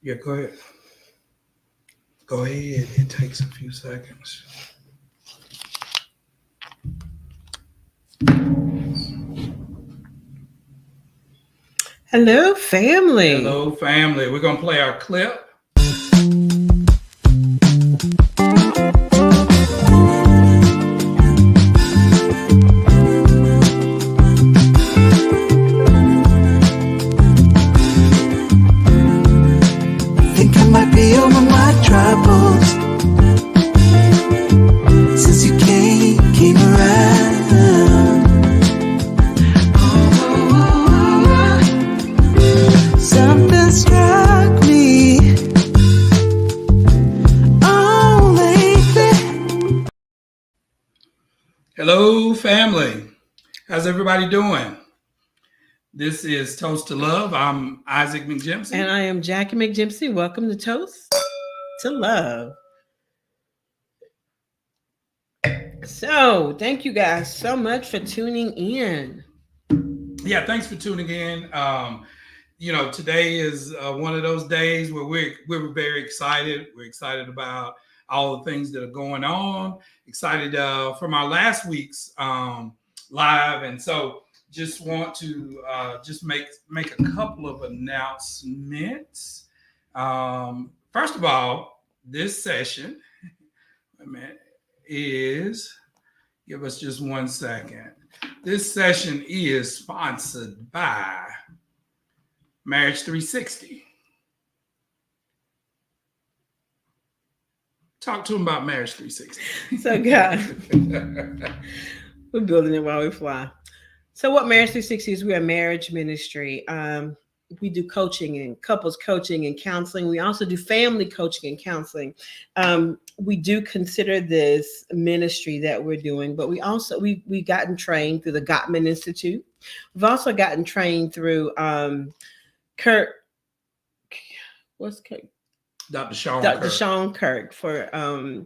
Yeah, go ahead. Go ahead. It takes a few seconds. Hello, family. Hello, family. We're going to play our clip. Think I might be over my troubles since you came around. Something struck me. Oh, lately. Hello, family. How's everybody doing? This is Toast to Love. I'm Isaac McJimsey. And I am Jackie McJimsey. Welcome to Toast to Love. So, thank you guys so much for tuning in. Yeah, thanks for tuning in. Today is one of those days where we're very excited. We're excited about all the things that are going on. Excited from our last week's live, and so just want to just make a couple of announcements. First of all, this session, wait a minute, is give us just 1 second. This session is sponsored by Marriage 360. Talk to them about Marriage 360. So, guys, we're building it while we fly. So, what Marriage 360 is? We're a marriage ministry. We do coaching and couples coaching and counseling. We also do family coaching and counseling. We do consider this ministry that we're doing, but we also we've gotten trained through the Gottman Institute. We've also gotten trained through Kirk. What's Kirk? Dr. Sean Dr. Kirk. Sean Kirk for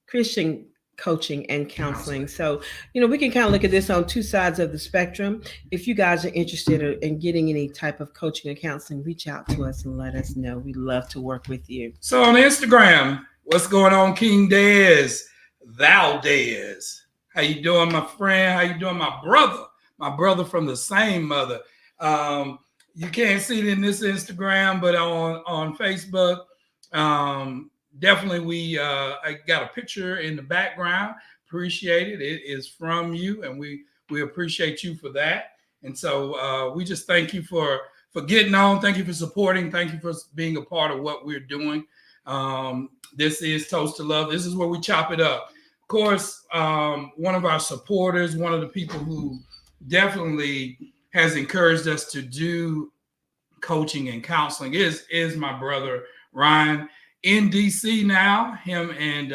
Christian coaching and counseling. So, we can kind of look at this on two sides of the spectrum. If you guys are interested in getting any type of coaching and counseling, reach out to us and let us know. We'd love to work with you. So on Instagram, what's going on, King Dez Valdez? How you doing, my friend? How you doing, my brother? My brother from the same mother. You can't see it in this Instagram, but on Facebook, definitely I got a picture in the background. Appreciate it. It is from you, and we appreciate you for that. And so we just thank you for getting on. Thank you for supporting. Thank you for being a part of what we're doing. This is Toast to Love. This is where we chop it up. Of course, one of our supporters, one of the people who definitely has encouraged us to do coaching and counseling is my brother Ryan in DC now. Him and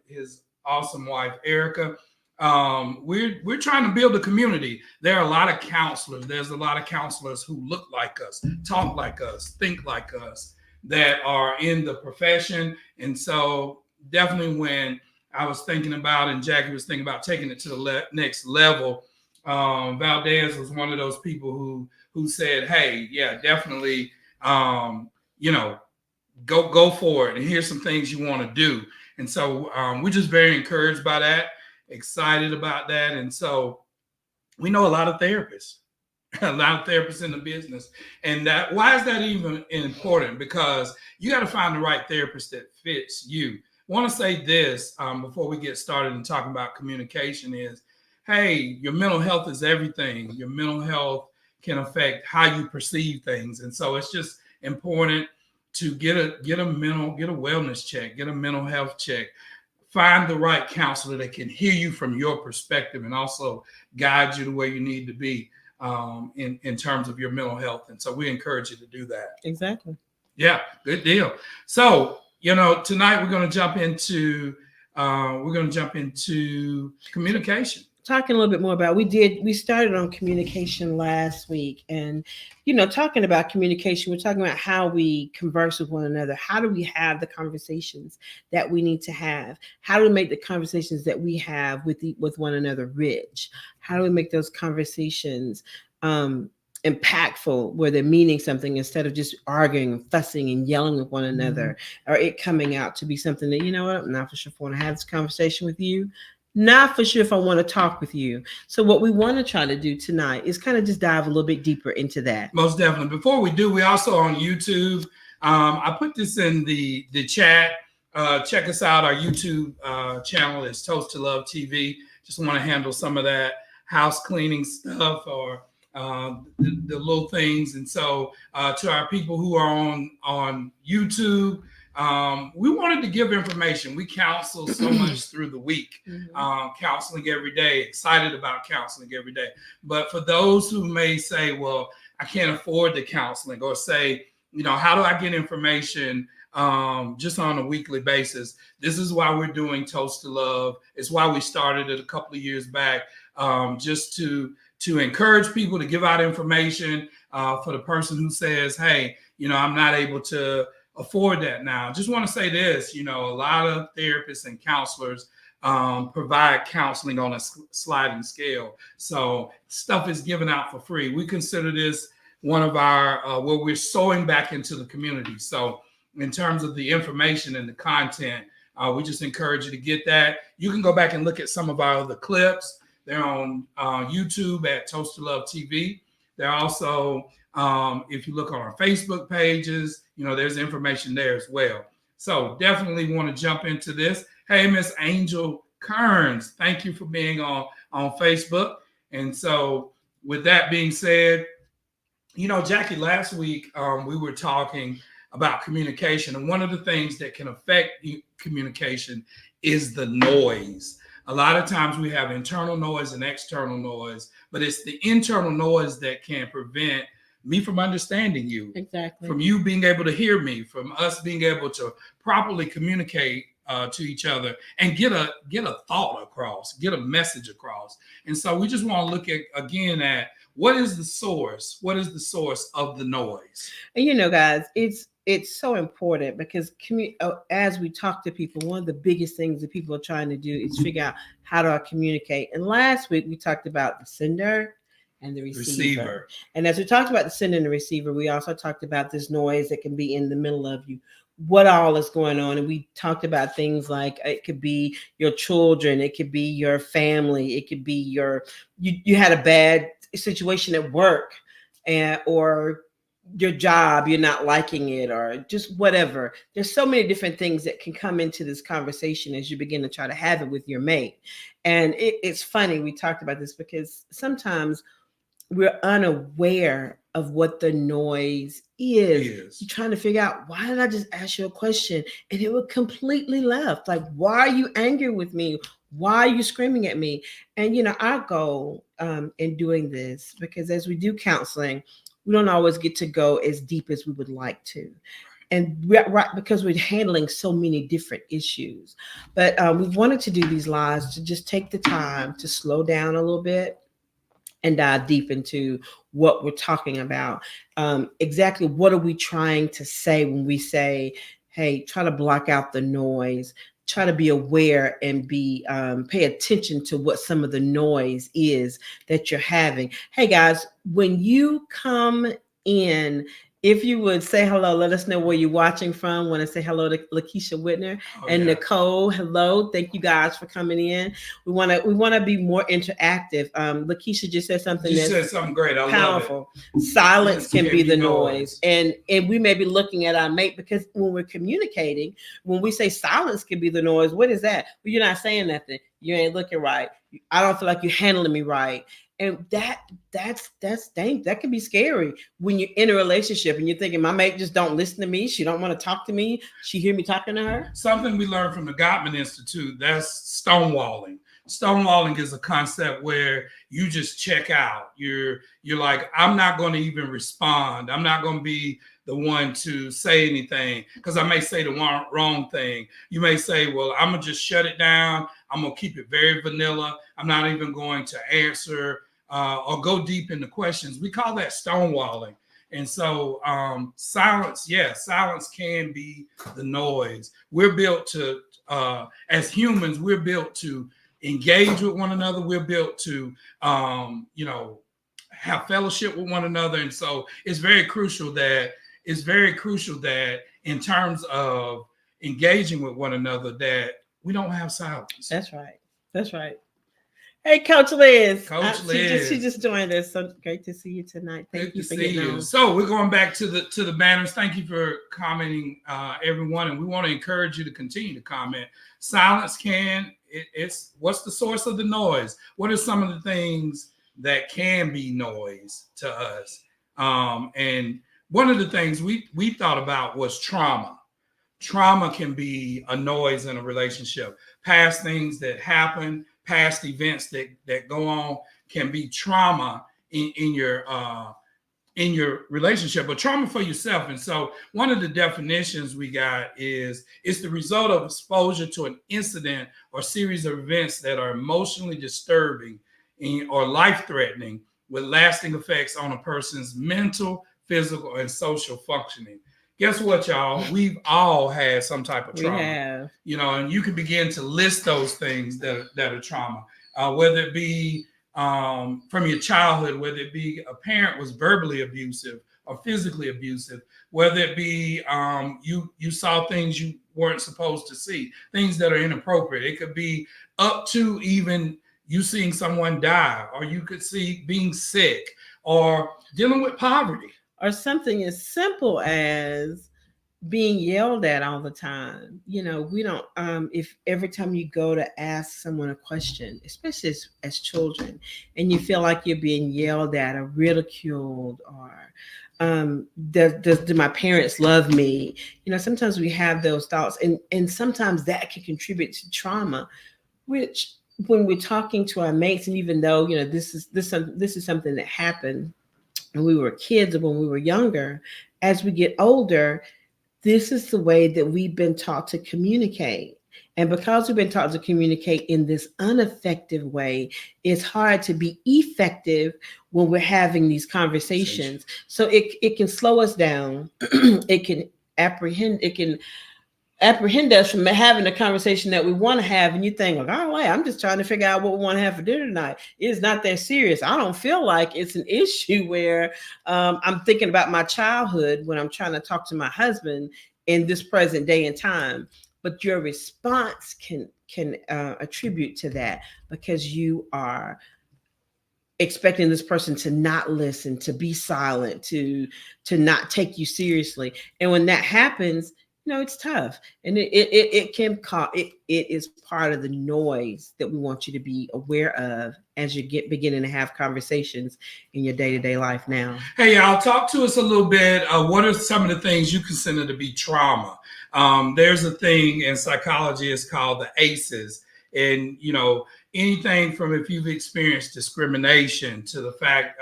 his awesome wife Erica. We're trying to build a community. There are a lot of counselors. There's a lot of counselors who look like us, talk like us, think like us, that are in the profession. And so definitely when I was thinking about, and Jackie was thinking about taking it to the next level, Valdez was one of those people who said, hey, yeah, definitely, go for it. And here's some things you want to do. And so we're just very encouraged by that, excited about that. And so we know a lot of therapists, a lot of therapists in the business. And why is that even important? Because you got to find the right therapist that fits you. I want to say this before we get started and talking about communication is, hey, your mental health is everything. Your mental health can affect how you perceive things. And so it's just important to get a wellness check, get a mental health check, find the right counselor that can hear you from your perspective and also guide you the way you need to be in terms of your mental health. And so we encourage you to do that. Exactly. Yeah, good deal. So, tonight we're going to jump into communication. Talking a little bit more about, we started on communication last week, and talking about communication, we're talking about how we converse with one another. How do we have the conversations that we need to have? How do we make the conversations that we have with one another rich? How do we make those conversations impactful, where they're meaning something instead of just arguing and fussing and yelling with one another, or it coming out to be something that, you know what, I'm not for sure if I want to have this conversation with you, not for sure if I want to talk with you. So what we want to try to do tonight is kind of just dive a little bit deeper into that. Most definitely. Before we do, we also on YouTube. I put this in the chat. Check us out. Our YouTube channel is Toast to Love TV. Just want to handle some of that house cleaning stuff or the little things. And so to our people who are on YouTube, we wanted to give information. We counsel so much through the week, counseling every day, excited about counseling every day. But for those who may say, well, I can't afford the counseling, or say, you know, how do I get information just on a weekly basis? This is why we're doing Toast to Love. It's why we started it a couple of years back, just to encourage people to give out information for the person who says, hey, you know, I'm not able to afford that now. Just want to say this, you know, a lot of therapists and counselors provide counseling on a sliding scale. So stuff is given out for free. We consider this one of our, where we're sowing back into the community. So in terms of the information and the content, we just encourage you to get that. You can go back and look at some of our other clips. They're on YouTube at Toast to Love TV. They're also, if you look on our Facebook pages, you know, there's information there as well. So definitely want to jump into this. Hey, Miss Angel Kearns, thank you for being on Facebook. And so with that being said, you know, Jackie, last week we were talking about communication. And one of the things that can affect communication is the noise. A lot of times we have internal noise and external noise, but it's the internal noise that can prevent me from understanding you. Exactly. From you being able to hear me, from us being able to properly communicate to each other and get a thought across, get a message across. And so we just want to look at, again, at what is the source? What is the source of the noise? And, you know, guys, it's so important because as we talk to people, one of the biggest things that people are trying to do is figure out, how do I communicate? And last week we talked about the sender and the receiver. And as we talked about the sender and the receiver, we also talked about this noise that can be in the middle of you. What all is going on? And we talked about things like it could be your children, it could be your family, it could be you had a bad situation at work, or your job, you're not liking it, or just whatever. There's so many different things that can come into this conversation as you begin to try to have it with your mate. And it's funny, we talked about this because sometimes we're unaware of what the noise is. You're trying to figure out, why did I just ask you a question and it was completely left? Like, why are you angry with me? Why are you screaming at me? And, you know, our goal in doing this, because as we do counseling, we don't always get to go as deep as we would like to. And right, because we're handling so many different issues. But we wanted to do these lives to just take the time to slow down a little bit and dive deep into what we're talking about. Exactly what are we trying to say when we say, hey, try to block out the noise, try to be aware and pay attention to what some of the noise is that you're having. Hey guys, when you come in, if you would say hello, let us know where you're watching from. Want to say hello to Lakeisha Whitner and Nicole. Hello, thank you guys for coming in. We want to be more interactive. Lakeisha just said something. You said something great. I powerful. Love it. Silence can be the noise, and we may be looking at our mate, because when we're communicating, when we say silence can be the noise, what is that? Well, you're not saying nothing. You ain't looking right. I don't feel like you're handling me right. And that's that can be scary when you're in a relationship and you're thinking, my mate just don't listen to me. She don't want to talk to me. She hear me talking to her. Something we learned from the Gottman Institute, that's stonewalling. Stonewalling is a concept where you just check out. You're like, I'm not going to even respond. I'm not going to be the one to say anything, because I may say the wrong thing. You may say, well, I'm going to just shut it down. I'm going to keep it very vanilla. I'm not even going to answer or go deep into questions. We call that stonewalling. And so silence can be the noise. We're built to, as humans, we're built to engage with one another. We're built to, have fellowship with one another. And so it's very crucial that in terms of engaging with one another, that we don't have silence. That's right. That's right. Hey, Coach Liz. Coach Liz. She just joined us. So great to see you tonight. Thank you for getting on. So we're going back to the banners. Thank you for commenting, everyone. And we want to encourage you to continue to comment. Silence it's what's the source of the noise? What are some of the things that can be noise to us? And one of the things we thought about was trauma. Trauma can be a noise in a relationship. Past things that happen, past events that go on can be trauma in your relationship, but trauma for yourself. And so one of the definitions we got is it's the result of exposure to an incident or series of events that are emotionally disturbing or life-threatening with lasting effects on a person's mental, physical, and social functioning. Guess what, y'all? We've all had some type of trauma. We have. And you can begin to list those things that are trauma, whether it be from your childhood, whether it be a parent was verbally abusive or physically abusive, whether it be you saw things you weren't supposed to see, things that are inappropriate. It could be up to even you seeing someone die, or you could see being sick, or dealing with poverty. Or something as simple as being yelled at all the time. We don't, if every time you go to ask someone a question, especially as children, and you feel like you're being yelled at or ridiculed, or do my parents love me? Sometimes we have those thoughts, and sometimes that can contribute to trauma, which when we're talking to our mates, and even though, this is something that happened when we were kids or when we were younger, as we get older, this is the way that we've been taught to communicate. And because we've been taught to communicate in this ineffective way, it's hard to be effective when we're having these conversations. So it can slow us down. It can apprehend us from having a conversation that we want to have, and you think, like, all right, I'm just trying to figure out what we want to have for dinner tonight. It's not that serious. I don't feel like it's an issue where I'm thinking about my childhood when I'm trying to talk to my husband in this present day and time. But your response can attribute to that, because you are expecting this person to not listen, to be silent, to not take you seriously. And when that happens, it's tough, and it can cause it is part of the noise that we want you to be aware of as you beginning to have conversations in your day-to-day life now. Hey, y'all, talk to us a little bit. What are some of the things you consider to be trauma? There's a thing in psychology, it's called the ACEs, and anything from if you've experienced discrimination to the fact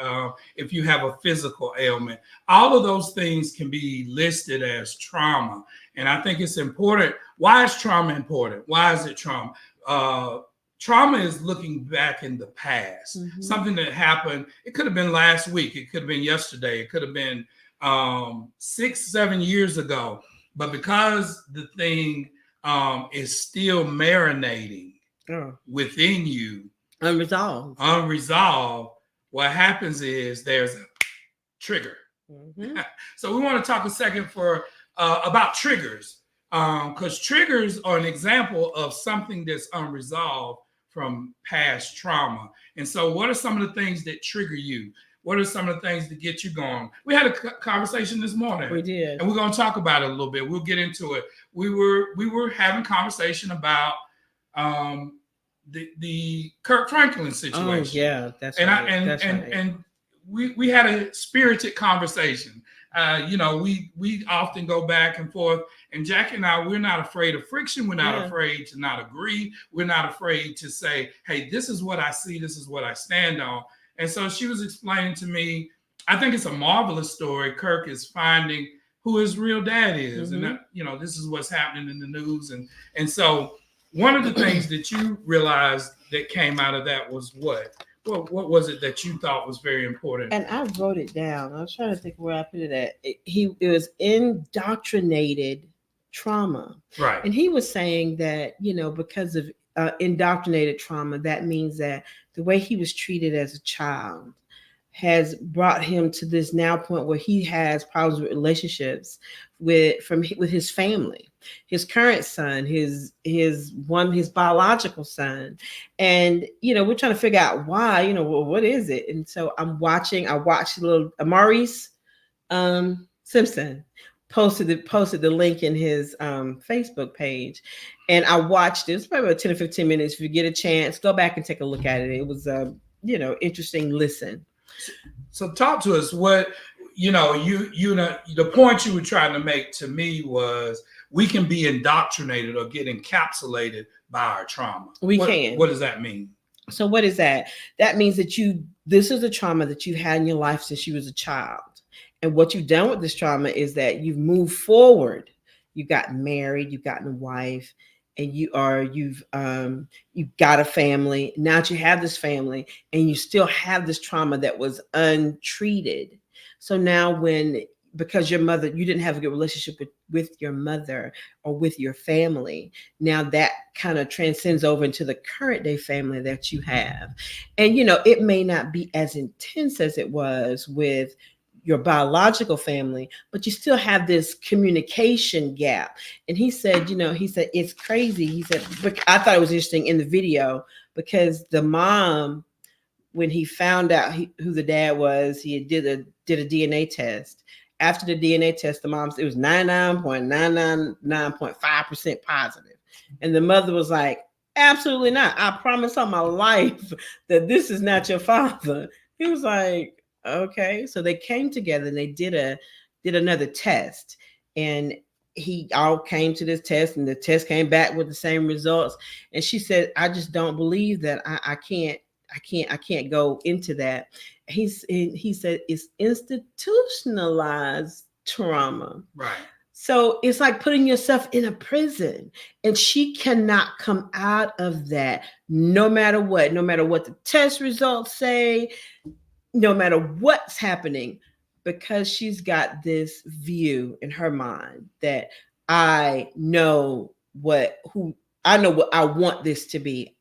if you have a physical ailment, all of those things can be listed as trauma. And I think it's important. Why is trauma important? Why is it trauma? Trauma is looking back in the past, something that happened. It could have been last week. It could have been yesterday. It could have been 6-7 years ago. But because the thing is still marinating within you, unresolved, what happens is there's a trigger. So we want to talk a second about triggers, because triggers are an example of something that's unresolved from past trauma. And so what are some of the things that trigger you? What are some of the things that get you going? We had a conversation this morning. We did. And we're going to talk about it a little bit. We'll get into it. We were having conversation about the Kirk Franklin situation. Oh, yeah, that's right. And we had a spirited conversation. We often go back and forth, and Jackie and I, we're not afraid of friction. We're not afraid to not agree. We're not afraid to say, hey, this is what I see. This is what I stand on. And so she was explaining to me, I think it's a marvelous story. Kirk is finding who his real dad is. And, this is what's happening in the news. And so one of the things that you realized that came out of that was what? What was it that you thought was very important? And I wrote it down. I was trying to think where I put it at. It was indoctrinated trauma. Right. And he was saying that, because of indoctrinated trauma, that means that the way he was treated as a child, has brought him to this now point where he has problems with relationships with his family, his current son, his biological son. And we're trying to figure out why, well, what is it? And so I watched little Maurice Simpson posted the link in his Facebook page, and I watched it. It's probably about 10 or 15 minutes. If you get a chance, go back and take a look at it. It was a interesting listen. So talk to us. What the point you were trying to make to me was we can be indoctrinated or get encapsulated by our trauma. What does that mean? So what is that? That means that this is a trauma that you had in your life since you was a child. And what you've done with this trauma is that you've moved forward. You got married, you've gotten a wife, and you've got a family. Now that you have this family and you still have this trauma that was untreated. So now because your mother, you didn't have a good relationship with your mother or with your family, now that kind of transcends over into the current day family that you have. And, it may not be as intense as it was with your biological family, but you still have this communication gap. And he said it's crazy. He said, I thought it was interesting in the video because the mom, when he found out who the dad was, he did a DNA test. After the DNA test, the mom said it was 99.999.5% positive. And the mother was like, absolutely not. I promise on my life that this is not your father. He was like, okay. So they came together and they did another test, and he all came to this test, and the test came back with the same results. And she said, I just don't believe that. I can't go into that. He said it's institutionalized trauma. Right. So it's like putting yourself in a prison, and she cannot come out of that no matter what the test results say, no matter what's happening, because she's got this view in her mind that I know what I want this to be.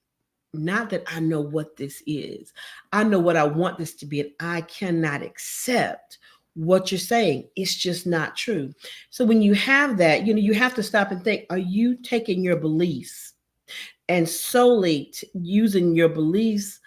Not that I know what this is. I know what I want this to be, and I cannot accept what you're saying. It's just not true. So when you have that, you have to stop and think, are you taking your beliefs and solely using your beliefs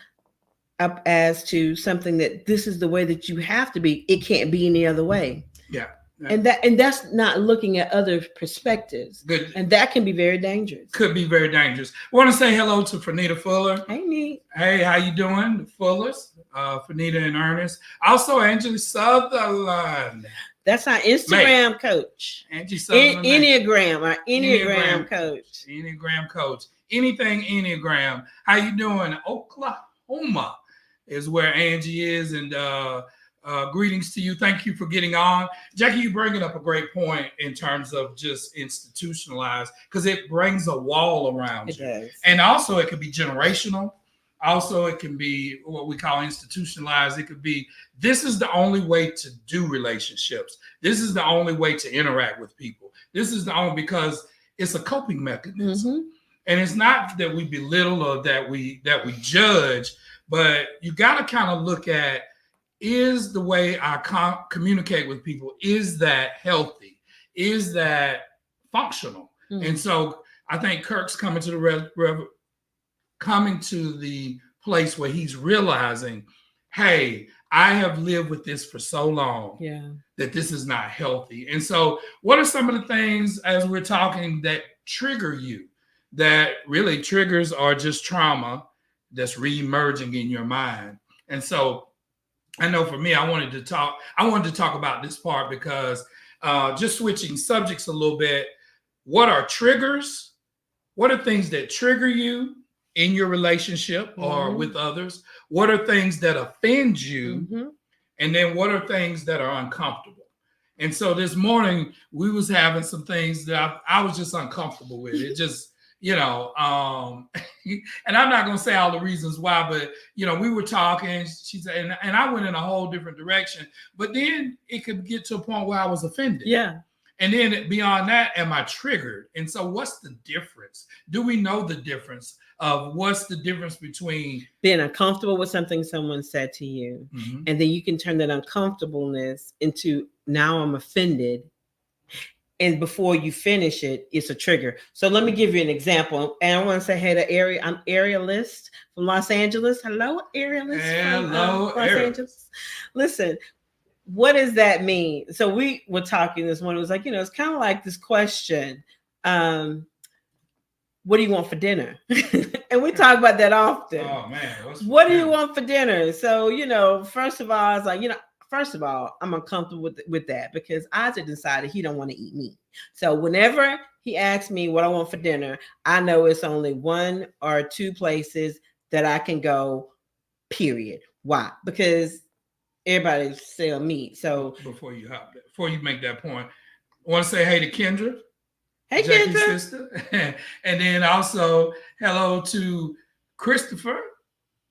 up as to something that this is the way that you have to be? It can't be any other way. Yeah. And that's not looking at other perspectives. Good. And that can be very dangerous. Could be very dangerous. I want to say hello to Fernita Fuller. Hey, Neat. Hey, how you doing? The Fullers, Fernita and Ernest. Also, Angie Sutherland. That's our Instagram coach. Angie Sutherland. Enneagram coach. Enneagram coach. Anything Enneagram. How you doing? Oklahoma is where Angie is, and greetings to you. Thank you for getting on. Jackie, you're bringing up a great point in terms of just institutionalized, because it brings a wall around you. It does. And also it could be generational. Also, it can be what we call institutionalized. It could be, this is the only way to do relationships. This is the only way to interact with people. This is the only, because it's a coping mechanism. Mm-hmm. And it's not that we belittle or that we judge, but you got to kind of look at, is the way I communicate with people, is that healthy? Is that functional? Mm-hmm. And so I think Kirk's coming to the place where he's realizing, hey, I have lived with this for so long that this is not healthy. And so what are some of the things, as we're talking, that trigger you, that really triggers are just trauma that's re-emerging in your mind? And so I know for me, I wanted to talk about this part because just switching subjects a little bit, what are triggers? What are things that trigger you in your relationship or with others? What are things that offend you? Mm-hmm. And then what are things that are uncomfortable? And so this morning we was having some things that I was just uncomfortable with. It just, and I'm not going to say all the reasons why, but, we were talking, she said, and I went in a whole different direction, but then it could get to a point where I was offended. Yeah. And then beyond that, am I triggered? And so what's the difference? Do we know the difference of what's the difference between being uncomfortable with something someone said to you, and then you can turn that uncomfortableness into now I'm offended. And before you finish it, it's a trigger. So let me give you an example. And I want to say, hey, I'm Arielist from Los Angeles. Hello, Arielist from Los Angeles. Listen, what does that mean? So we were talking this morning. It was like, it's kind of like this question. What do you want for dinner? And we talk about that often. Oh man, what do you want for dinner? So, first of all, I was like, first of all, I'm uncomfortable with that because Isaac decided he don't want to eat meat. So whenever he asks me what I want for dinner, I know it's only one or two places that I can go, period. Why? Because everybody sell meat. So before you make that point, I want to say hey to Kendra. Hey, Jackie's Kendra. sister. And then also hello to Christopher.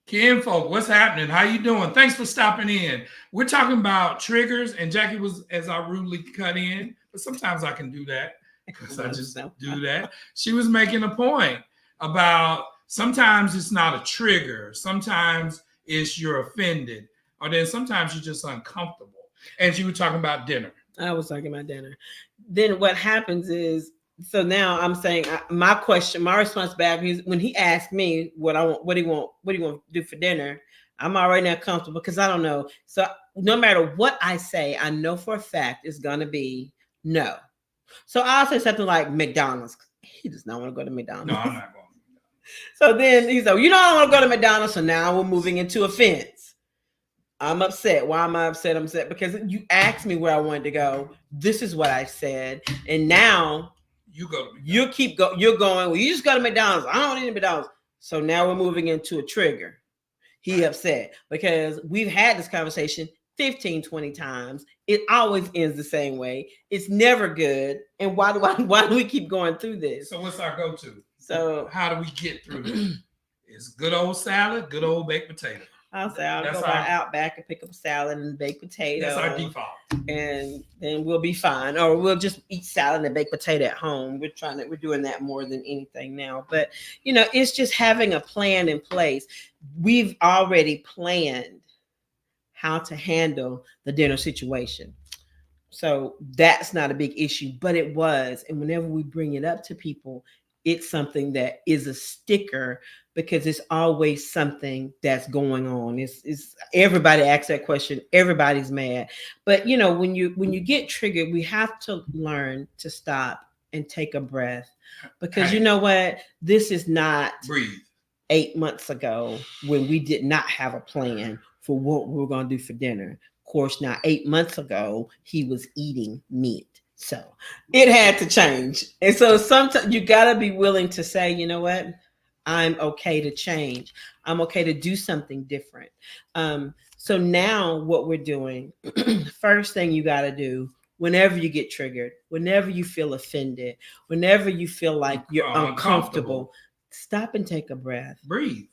Ken folk, what's happening? How you doing? Thanks for stopping in. We're talking about triggers, and Jackie was, as I rudely cut in, but sometimes I can do that because I just do that. She was making a point about sometimes it's not a trigger. Sometimes it's you're offended, or then sometimes you're just uncomfortable. And she was talking about dinner. I was talking about dinner. Then what happens is, so now I'm saying my response back is when he asked me what do you want to do for dinner, I'm already not comfortable because I don't know. So no matter what I say, I know for a fact it's gonna be no. So I'll say something like McDonald's. He does not want to go to McDonald's. No, I'm not going. So then he's like, I don't want to go to McDonald's. So now we're moving into offense. I'm upset. Why am I upset? I'm upset because you asked me where I wanted to go. This is what I said, and now. You go. You're going. Well, you just go to McDonald's. I don't need McDonald's. So now we're moving into a trigger. He upset because we've had this conversation 15, 20 times. It always ends the same way. It's never good. And why do we keep going through this? So what's our go-to? So how do we get through this? It's good old salad, good old baked potato. I'll go by Outback and pick up a salad and baked potato. That's our default. And then we'll be fine. Or we'll just eat salad and baked potato at home. We're doing that more than anything now. But, it's just having a plan in place. We've already planned how to handle the dinner situation. So that's not a big issue, but it was. And whenever we bring it up to people, it's something that is a sticker because it's always something that's going on. It's everybody asks that question. Everybody's mad. But when you get triggered, we have to learn to stop and take a breath because you know what? This is not breathe. 8 months ago when we did not have a plan for what we were going to do for dinner. Of course, now 8 months ago, he was eating meat. So it had to change. And so sometimes you got to be willing to say, you know what? I'm okay to change. I'm okay to do something different. So now what we're doing, first thing you got to do, whenever you get triggered, whenever you feel offended, whenever you feel like you're uncomfortable, stop and take a breath. Breathe.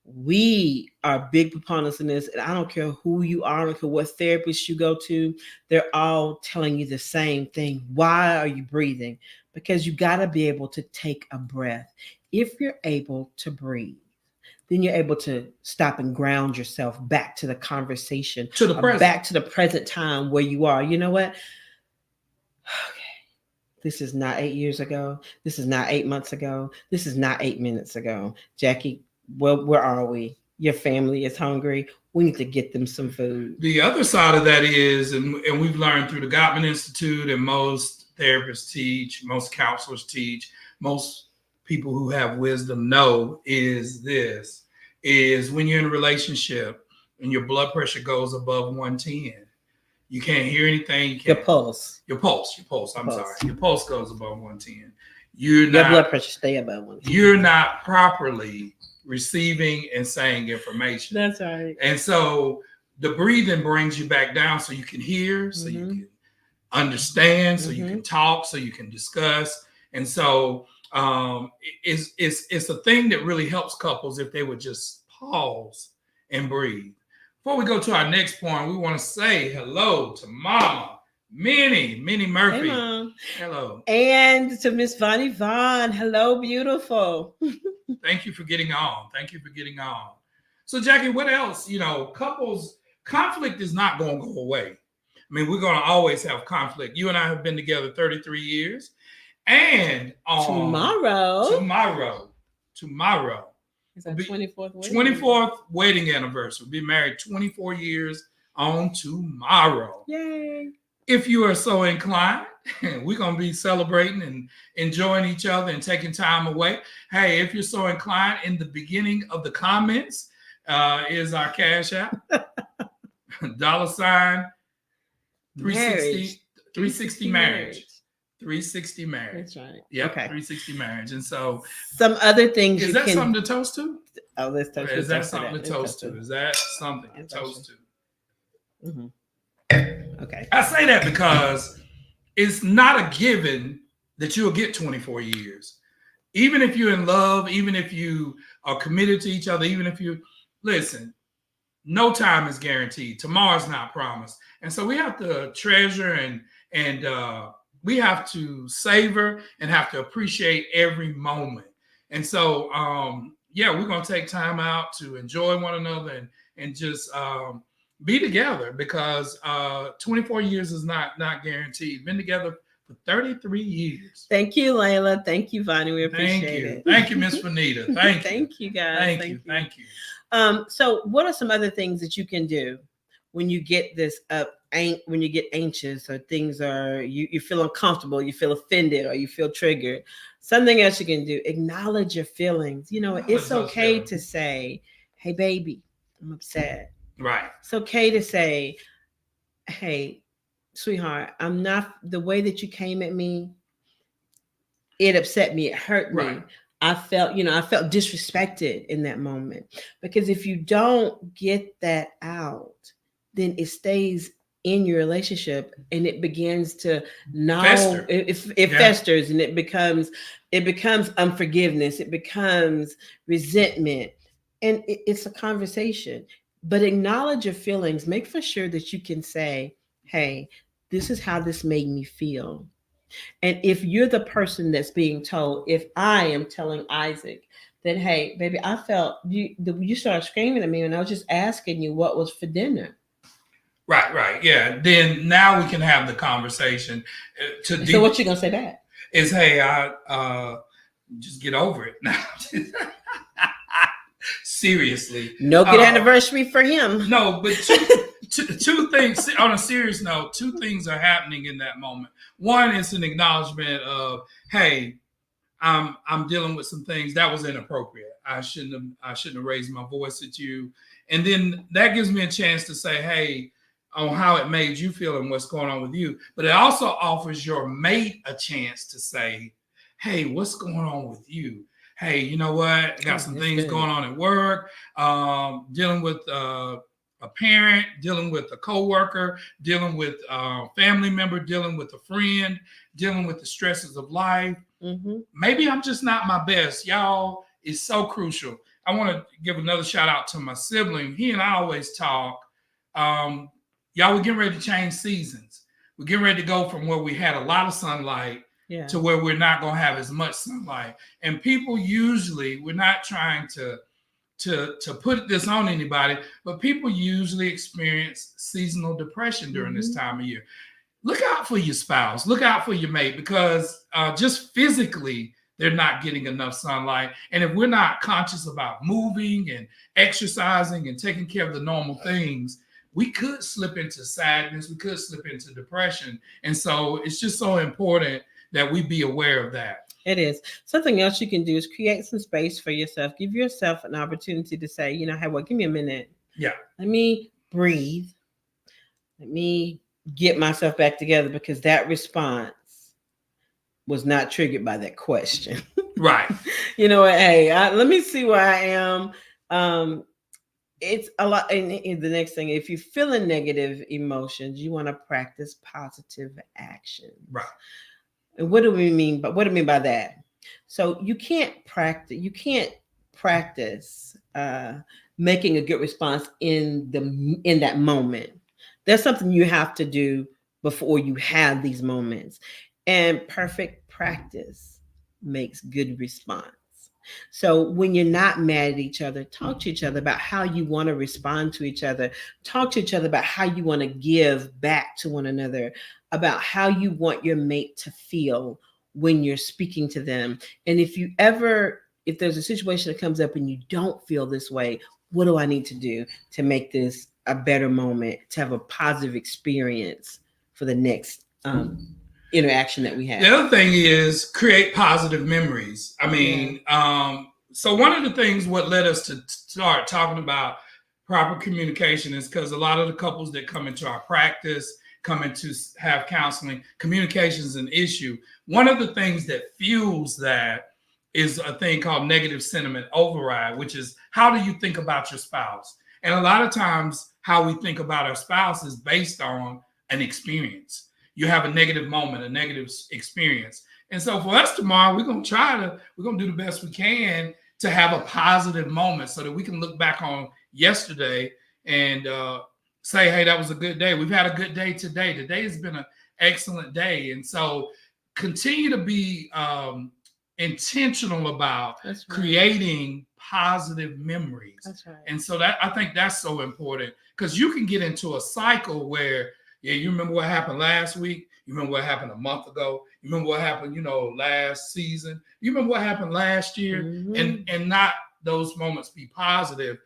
We are big proponents in this, and I don't care who you are, I don't care what therapist you go to, they're all telling you the same thing. Why are you breathing? Because you got to be able to take a breath. If you're able to breathe, then you're able to stop and ground yourself back to the conversation, to the present, back to the present time where you are. You know what? Okay, this is not 8 years ago. This is not 8 months ago. This is not 8 minutes ago. Jackie, well, where are we? Your family is hungry. We need to get them some food. The other side of that is, and we've learned through the Gottman Institute, and most therapists teach, most counselors teach, most people who have wisdom know, is when you're in a relationship and your blood pressure goes above 110, you can't hear anything. Your pulse. Your pulse. Your pulse goes above 110. Your blood pressure stay above 110. You're not properly receiving and saying information. That's right. And so the breathing brings you back down so you can hear, so you can understand, so you can talk, so you can discuss. And so it's a thing that really helps couples if they would just pause and breathe. Before we go to our next point, we want to say hello to Mama Minnie Hey, Murphy. Mom. Hello. And to Miss Vonnie Vaughn. Hello, beautiful. Thank you for getting on. Thank you for getting on. So, Jackie, what else? Couples conflict is not going to go away. I mean, we're going to always have conflict. You and I have been together 33 years. And tomorrow is our 24th wedding. 24th wedding anniversary. We'll be married 24 years on tomorrow. Yay. If you are so inclined, we're going to be celebrating and enjoying each other and taking time away. Hey, if you're so inclined, in the beginning of the comments is our Cash App. $360 marriage. 360 marriage. That's right. Yep, Okay. 360 marriage. And so some other things is that something to toast to? Oh, let's toast. Is that something to toast to? Is that something to toast to? Mm-hmm. Okay. I say that because it's not a given that you'll get 24 years. Even if you're in love, even if you are committed to each other, even if you listen, no time is guaranteed. Tomorrow's not promised. And so we have to treasure and we have to savor and have to appreciate every moment. And so, we're going to take time out to enjoy one another and just be together because 24 years is not guaranteed. Been together for 33 years. Thank you, Layla. Thank you, Vonnie. We appreciate it. Thank you, Miss Vanita. Thank you. Thank you, guys. Thank you. So what are some other things that you can do when you get this when you get anxious or things are you feel uncomfortable, you feel offended, or you feel triggered? Something else you can do: acknowledge your feelings. It's okay to say, "Hey, baby, I'm upset." Right. It's okay to say, "Hey, sweetheart, I'm not the way that you came at me. It upset me. It hurt me. Right. I felt disrespected in that moment." Because if you don't get that out, then it stays in your relationship and it begins to fester. It festers and it becomes unforgiveness. It becomes resentment, and it's a conversation. But acknowledge your feelings. Make for sure that you can say, "Hey, this is how this made me feel." And if you're the person that's being told, if I am telling Isaac that, "Hey, baby, I felt you started screaming at me and I was just asking you what was for dinner." Right. Yeah. Then now we can have the conversation. So what you gonna say back? Is, "Hey, I just get over it now." Seriously. No good anniversary for him. No, but two things on a serious note. Two things are happening in that moment. One is an acknowledgement of, "Hey, I'm dealing with some things that was inappropriate. I shouldn't have raised my voice at you." And then that gives me a chance to say, "Hey," on how it made you feel and what's going on with you. But it also offers your mate a chance to say, "Hey, what's going on with you? Hey, you know what? I got some things going on at work, dealing with a parent, dealing with a coworker, dealing with a family member, dealing with a friend, dealing with the stresses of life. Mm-hmm. Maybe I'm just not my best." Y'all, it's so crucial. I want to give another shout out to my sibling. He and I always talk. Y'all, we're getting ready to change seasons. We're getting ready to go from where we had a lot of sunlight to where we're not going to have as much sunlight. And people usually, we're not trying to put this on anybody, but people usually experience seasonal depression during this time of year. Look out for your spouse. Look out for your mate, because just physically, they're not getting enough sunlight. And if we're not conscious about moving and exercising and taking care of the normal things, we could slip into sadness. We could slip into depression. And so it's just so important that we be aware of that. It is. Something else you can do is create some space for yourself. Give yourself an opportunity to say, "Hey, give me a minute. Yeah. Let me breathe. Let me get myself back together," because that response was not triggered by that question. Right. You know what? Hey, let me see where I am. It's a lot. And the next thing, if you're feeling negative emotions, you want to practice positive action. Right. And what do we mean by that? So you can't practice making a good response in that moment. That's something you have to do before you have these moments. And perfect practice makes good response. So when you're not mad at each other, talk to each other about how you want to respond to each other. Talk to each other about how you want to give back to one another, about how you want your mate to feel when you're speaking to them. And if there's a situation that comes up and you don't feel this way, what do I need to do to make this a better moment, to have a positive experience for the next interaction that we have? The other thing is create positive memories. I mean, so one of the things what led us to start talking about proper communication is because a lot of the couples that come into our practice, come into have counseling, communication is an issue. One of the things that fuels that is a thing called negative sentiment override, which is how do you think about your spouse? And a lot of times how we think about our spouse is based on an experience. You have a negative moment, a negative experience. And so for us tomorrow, we're going to do the best we can to have a positive moment so that we can look back on yesterday and say, hey, that was a good day. We've had a good day today. Today has been an excellent day. And so continue to be intentional about creating positive memories. That's right. And so that I think that's so important because you can get into a cycle where, you remember what happened last week. You remember what happened a month ago. You remember what happened, last season. You remember what happened last year, and not those moments be positive.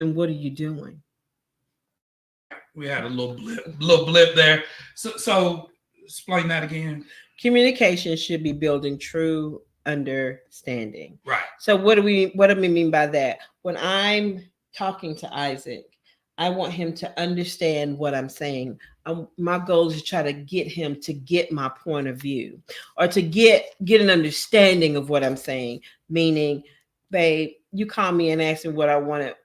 And what are you doing? We had a little blip there. So explain that again. Communication should be building true understanding. Right. So what do we mean by that? When I'm talking to Isaac, I want him to understand what I'm saying. My goal is to try to get him to get my point of view or to get an understanding of what I'm saying. Meaning, babe, you call me and ask me what I wanted.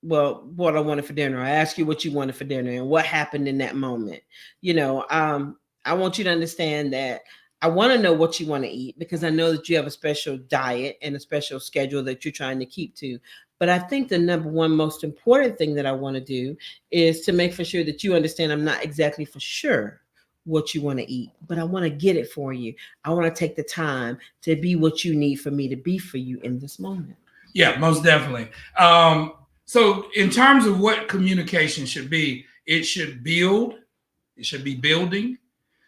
Well, what I wanted for dinner. I asked you what you wanted for dinner and what happened in that moment. I want you to understand that I want to know what you want to eat because I know that you have a special diet and a special schedule that you're trying to keep to. But I think the number one most important thing that I want to do is to make for sure that you understand I'm not exactly for sure what you want to eat, but I want to get it for you. I want to take the time to be what you need for me to be for you in this moment. Yeah, most definitely. So in terms of what communication should be, it should build, it should be building,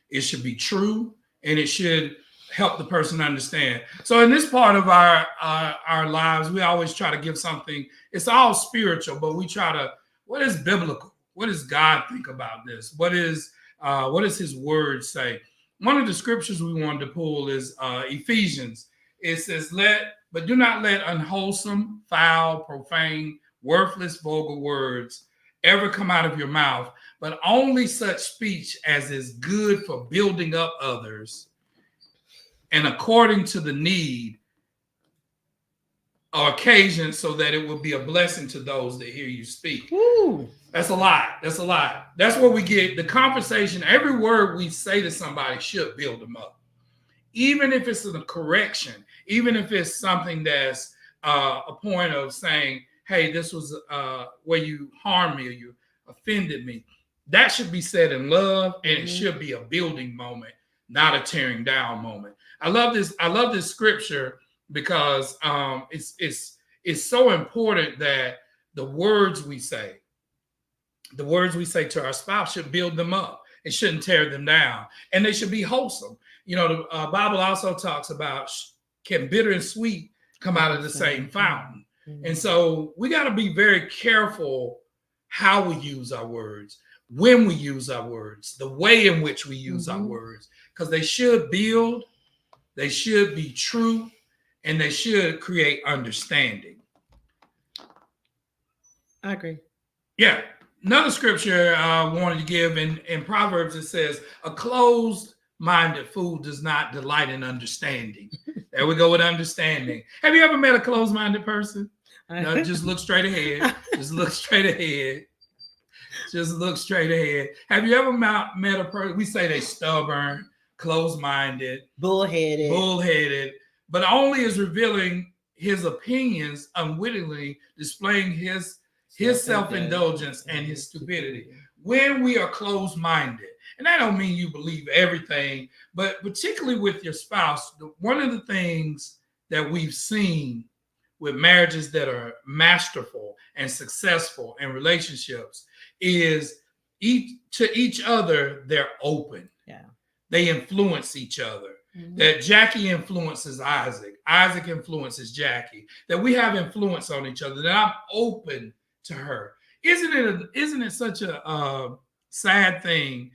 it should be true, and it should help the person understand. So in this part of our lives, we always try to give something. It's all spiritual, but we try to, what is biblical? What does God think about this? What does his word say? One of the scriptures we wanted to pull is Ephesians. It says, but do not let unwholesome, foul, profane, worthless, vulgar words ever come out of your mouth, but only such speech as is good for building up others and according to the need or occasion, so that it will be a blessing to those that hear you speak. Woo. That's a lot. That's a lot. That's where we get the conversation. Every word we say to somebody should build them up. Even if it's a correction, even if it's something that's a point of saying, hey, this was where you harmed me or you offended me. That should be said in love, and it should be a building moment, not a tearing down moment. I love this scripture because it's so important that the words we say to our spouse should build them up. It shouldn't tear them down, and they should be wholesome. The Bible also talks about can bitter and sweet come out of the same fountain. And so we got to be very careful how we use our words, when we use our words, the way in which we use our words, because they should build, they should be true, and they should create understanding. I agree. Yeah. Another scripture I wanted to give in Proverbs, it says, a closed-minded fool does not delight in understanding. There we go with understanding. Have you ever met a closed-minded person? No, just look straight ahead. Just look straight ahead. Just look straight ahead. Have you ever met a person? We say they stubborn, closed-minded, bullheaded, but only is revealing his opinions unwittingly, displaying his self-indulgence and his stupidity. When we are closed-minded, and that don't mean you believe everything, but particularly with your spouse, one of the things that we've seen with marriages that are masterful and successful in relationships is to each other, they're open. Yeah. They influence each other. Mm-hmm. That Jackie influences Isaac. Isaac influences Jackie. That we have influence on each other. That I'm open to her. Isn't it such a sad thing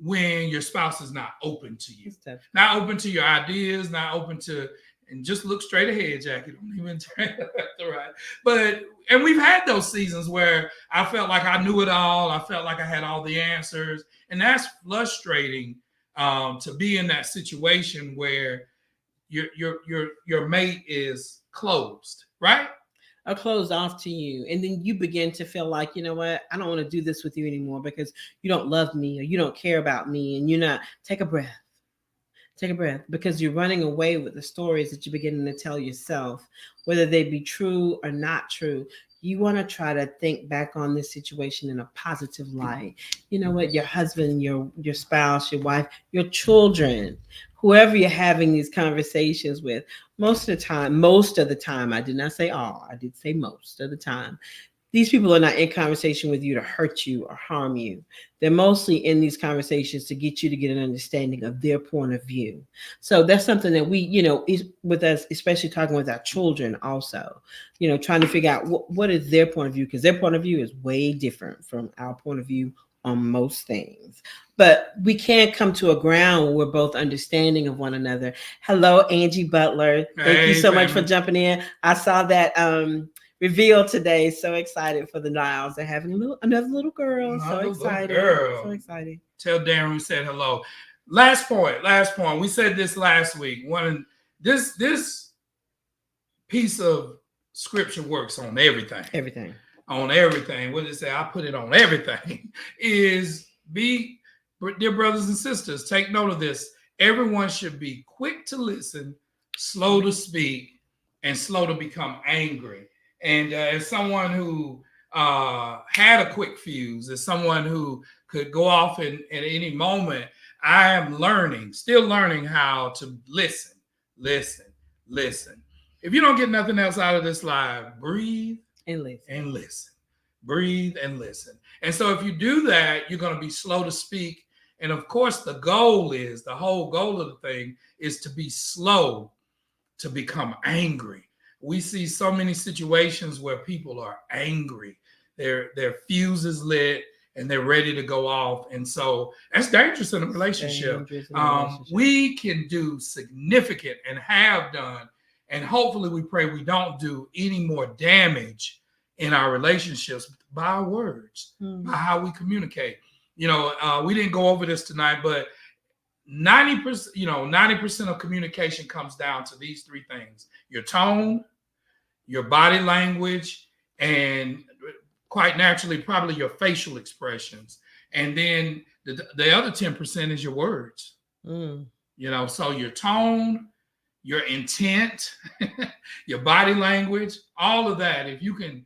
when your spouse is not open to you, not open to your ideas, not open to, and just look straight ahead, Jackie. Don't even turn left or right. And we've had those seasons where I felt like I knew it all. I felt like I had all the answers, and that's frustrating to be in that situation where your mate is closed, right? Or closed off to you. And then you begin to feel like, you know what, I don't want to do this with you anymore because you don't love me or you don't care about me. And you're not, take a breath, because you're running away with the stories that you're beginning to tell yourself, whether they be true or not true. You want to try to think back on this situation in a positive light. You know what, your husband, your spouse, your wife, your children, whoever you're having these conversations with, most of the time, I did not say all, I did say most of the time, these people are not in conversation with you to hurt you or harm you. They're mostly in these conversations to get you to get an understanding of their point of view. So that's something that we, with us, especially talking with our children also, trying to figure out what is their point of view, because their point of view is way different from our point of view on most things. But we can't come to a ground where we're both understanding of one another. Hello, Angie Butler. Thank you so much for jumping in. I saw that reveal today. So excited for the Niles. They're having another little girl. So excited. So excited. Tell Darren we said hello. Last point. We said this last week. This piece of scripture works on everything. On everything. What did it say? I put it on everything. Dear brothers and sisters, take note of this. Everyone should be quick to listen, slow to speak, and slow to become angry. And as someone who had a quick fuse, as someone who could go off at any moment, I am still learning how to listen. If you don't get nothing else out of this live, breathe and listen. Breathe and listen. And so if you do that, you're going to be slow to speak. And of course, the whole goal of the thing is to be slow to become angry. We see so many situations where people are angry. Their fuse is lit and they're ready to go off. And so that's dangerous in a relationship. We can do significant and have done, and hopefully we pray we don't do any more damage in our relationships by our words, by how we communicate. We didn't go over this tonight, but 90% of communication comes down to these three things: your tone, your body language, and quite naturally, probably your facial expressions. And then the other 10% is your words. So your tone, your intent, your body language, all of that. If you can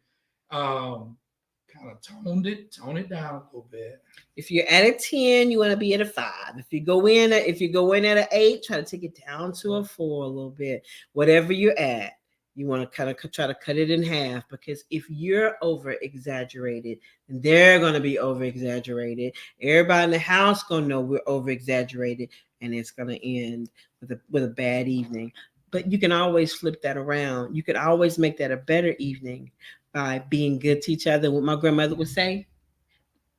kind of tone it down a little bit. If you're at a 10, you want to be at a 5. If you go in at an 8, try to take it down to a 4 a little bit. Whatever you're at, you want to kind of try to cut it in half, because if you're over exaggerated, then they're going to be over exaggerated. Everybody in the house going to know we're over exaggerated, and it's going to end with a bad evening. But you can always flip that around. You could always make that a better evening by being good to each other. What my grandmother would say,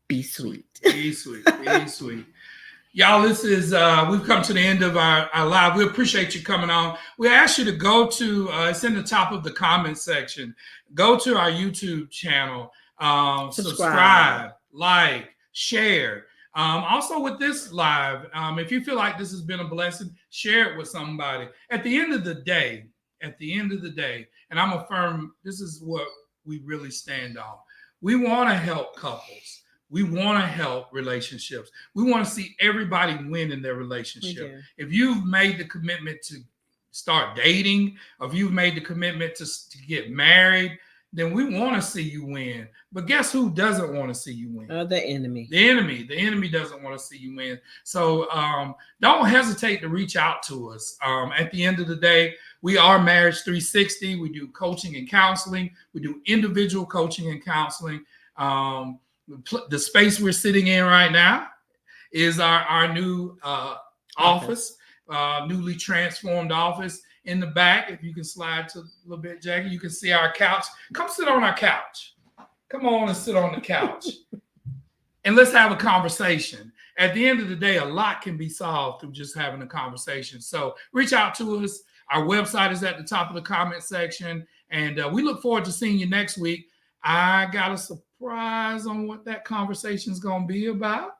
be sweet. Be sweet. Be sweet. Y'all, this is, we've come to the end of our live. We appreciate you coming on. We ask you to go to, it's in the top of the comment section. Go to our YouTube channel, subscribe, like, share. Also with this live, if you feel like this has been a blessing, share it with somebody. At the end of the day, and I'm this is what we really stand on. We want to help couples. We want to help relationships. We want to see everybody win in their relationship. If you've made the commitment to start dating, or if you've made the commitment to get married, then we want to see you win. But guess who doesn't want to see you win? The enemy. The enemy doesn't want to see you win. So don't hesitate to reach out to us. At the end of the day, we are Marriage 360. We do coaching and counseling. We do individual coaching and counseling. The space we're sitting in right now is our new office, newly transformed office. In the back, if you can slide to a little bit, Jackie, you can see our couch. Come sit on our couch. Come on and sit on the couch. And let's have a conversation. At the end of the day, a lot can be solved through just having a conversation. So reach out to us. Our website is at the top of the comment section. And we look forward to seeing you next week. I got a surprise on what that conversation is going to be about.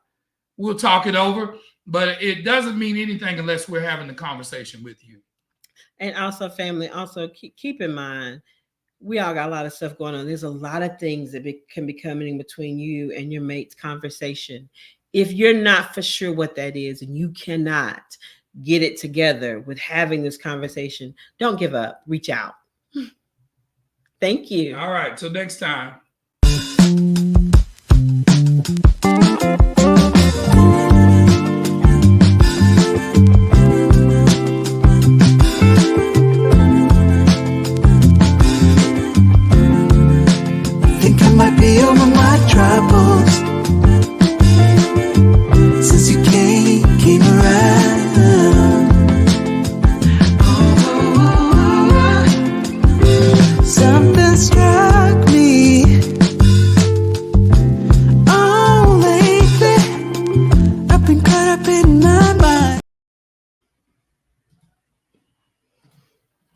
We'll talk it over, but it doesn't mean anything unless we're having the conversation with you. And also, family, also keep in mind, we all got a lot of stuff going on. There's a lot of things that can be coming in between you and your mate's conversation. If you're not for sure what that is and you cannot get it together with having this conversation, don't give up. Reach out. Thank you. All right. Till next time.